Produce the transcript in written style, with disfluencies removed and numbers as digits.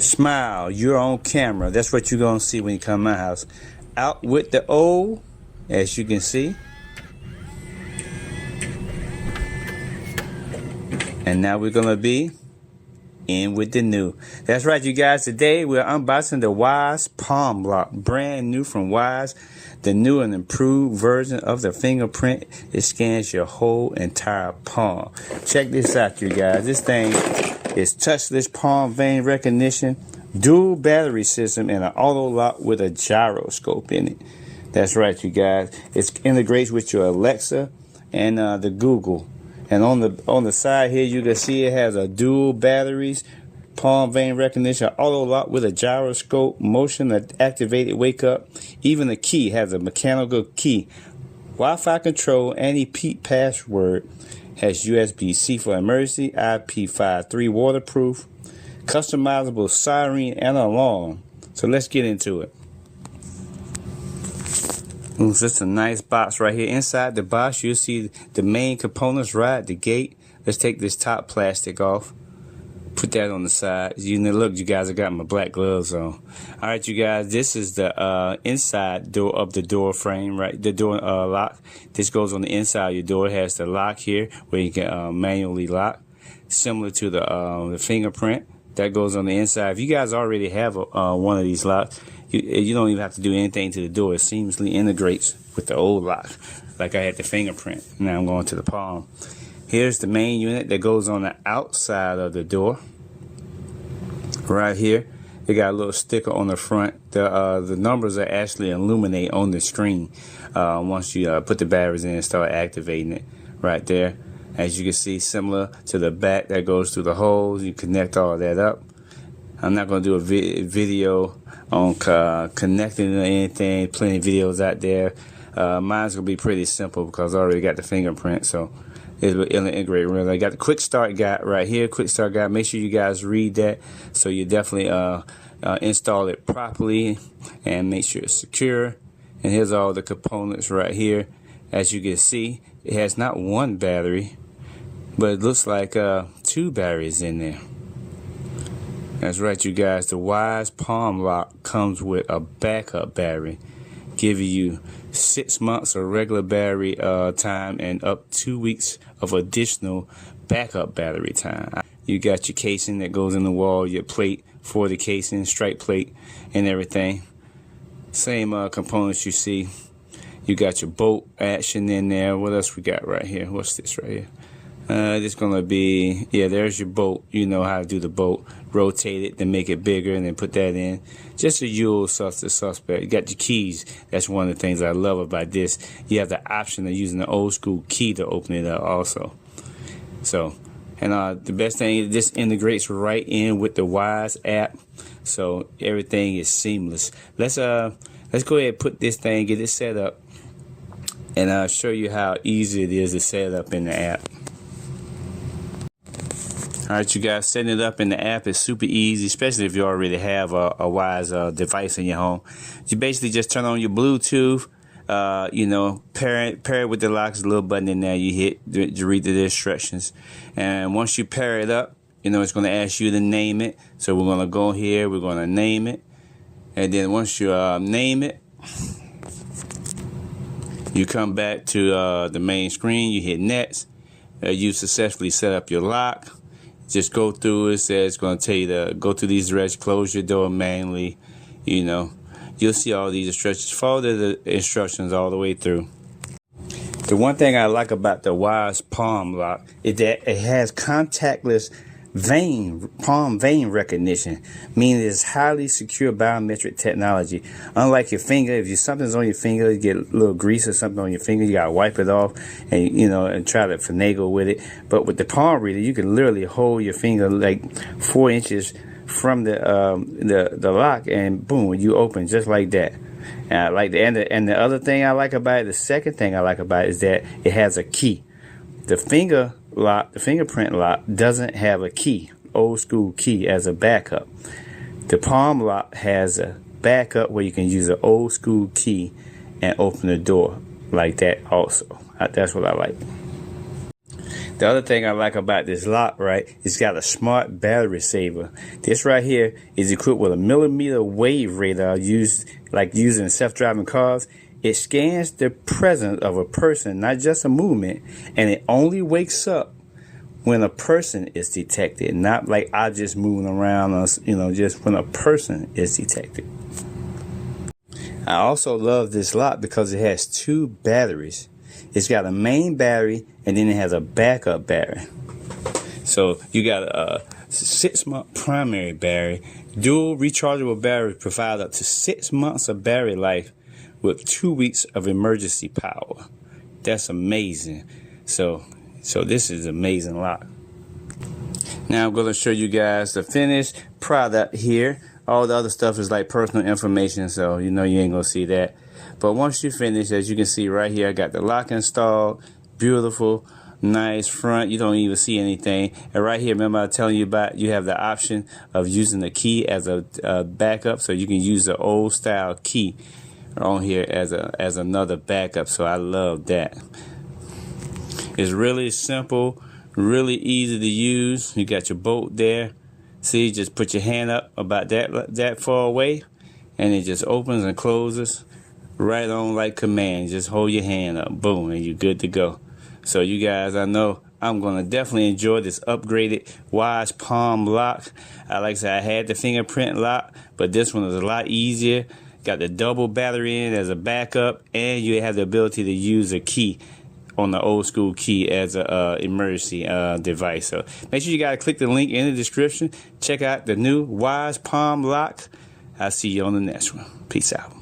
Smile, you're on camera. That's what you're gonna see when you come to my house. Out with the old, as you can see. And now we're gonna be in with the new. That's right, you guys. Today we're unboxing the Wyze palm lock, brand new from Wyze. The new and improved version of the fingerprint. It scans your whole entire palm. Check this out, you guys. This thing is touchless palm vein recognition, dual battery system, and an auto lock with a gyroscope in it. That's right, you guys. It integrates with your Alexa and the Google. And on the side here, you can see it has a dual batteries, palm vein recognition, auto lock with a gyroscope, motion activated wake up. Even the key has a mechanical key, Wi-Fi control, anti-peep password, has USB-C for emergency, IP53 waterproof, customizable siren and alarm. So let's get into it. It's just a nice box right here. Inside the box, you'll see the main components right at the gate. Let's take this top plastic off. Put that on the side. You know, look, you guys, I got my black gloves on. All right, you guys, this is the inside door of the door frame, right? The door lock. This goes on the inside of your door. It has the lock here where you can manually lock, similar to the fingerprint. That goes on the inside. If you guys already have one of these locks, you don't even have to do anything to the door. It seamlessly integrates with the old lock, like I had the fingerprint. Now I'm going to the palm. Here's the main unit that goes on the outside of the door. Right here, it got a little sticker on the front. The numbers are actually illuminate on the screen once you put the batteries in and start activating it. Right there, as you can see, similar to the back that goes through the holes. You connect all that up. I'm not going to do a video on connecting or anything. Plenty of videos out there. Mine's going to be pretty simple because I already got the fingerprint, so it'll integrate really. I got the quick start guide right here. Quick start guide. Make sure you guys read that so you definitely install it properly and make sure it's secure. And here's all the components right here. As you can see, it has not one battery, but it looks like two batteries in there. That's right, you guys. The Wyze palm lock comes with a backup battery, giving you 6 months of regular battery time and up 2 weeks of additional backup battery time. You got your casing that goes in the wall, your plate for the casing, strike plate, and everything. Same components you see. You got your bolt action in there. What else we got right here? What's this right here? It's gonna be, yeah, there's your bolt. You know how to do the bolt. Rotate it, then make it bigger, and then put that in. Just a usual suspect. You got your keys. That's one of the things I love about this. You have the option of using the old school key to open it up also. So, and the best thing, this integrates right in with the Wyze app, so everything is seamless. Let's go ahead and put this thing, get it set up, and I'll show you how easy it is to set up in the app. Alright, you guys, setting it up in the app is super easy, especially if you already have a Wyze device in your home. You basically just turn on your Bluetooth, you know, pair it with the lock. There's a little button in there you hit to read the instructions. And once you pair it up, you know, it's going to ask you to name it. So we're going to go here, we're going to name it. And then once you name it, you come back to the main screen, you hit next. You successfully set up your lock. Just go through it. Says it's going to tell you to go through these directions, close your door manually. You know, you'll see all these instructions. Follow the instructions all the way through. The one thing I like about the Wyze palm lock is that it has contactless palm vein recognition, meaning it's highly secure biometric technology. Unlike your finger, if something's on your finger, you get a little grease or something on your finger, you gotta wipe it off and and try to finagle with it. But with the palm reader, you can literally hold your finger like 4 inches from the lock, and boom, you open just like that. And I like and the other thing I like about it, the second thing I like about it, is that it has a key. The fingerprint lock doesn't have a key, old school key as a backup. The palm lock has a backup where you can use an old school key and open the door like that also. That's what I like. The other thing I like about this lock, right, it's got a smart battery saver. This right here is equipped with a millimeter wave radar used in self-driving cars. It scans the presence of a person, not just a movement, and it only wakes up when a person is detected, not like objects moving around us, just when a person is detected. I also love this lock because it has 2 batteries. It's got a main battery and then it has a backup battery. So you got a 6-month primary battery. Dual rechargeable battery provide up to 6 months of battery life with 2 weeks of emergency power. That's amazing. So this is an amazing lock. Now I'm going to show you guys the finished product here. All the other stuff is like personal information, so you ain't going to see that. But once you finish, as you can see right here, I got the lock installed. Beautiful, nice front. You don't even see anything. And right here, remember I was telling you about, you have the option of using the key as a backup, so you can use the old style key on here as another backup. So I love that. It's really simple, really easy to use. You got your bolt there. See, just put your hand up about that far away, and it just opens and closes right on like command. Just hold your hand up, boom, and you're good to go. So you guys, I know I'm gonna definitely enjoy this upgraded Wyze palm lock. Like I said, I had the fingerprint lock, but this one is a lot easier. Got the double battery in as a backup, and you have the ability to use a key on the old school key as a emergency device. So make sure you guys click the link in the description. Check out the new Wyze palm lock. I'll see you on the next one. Peace out.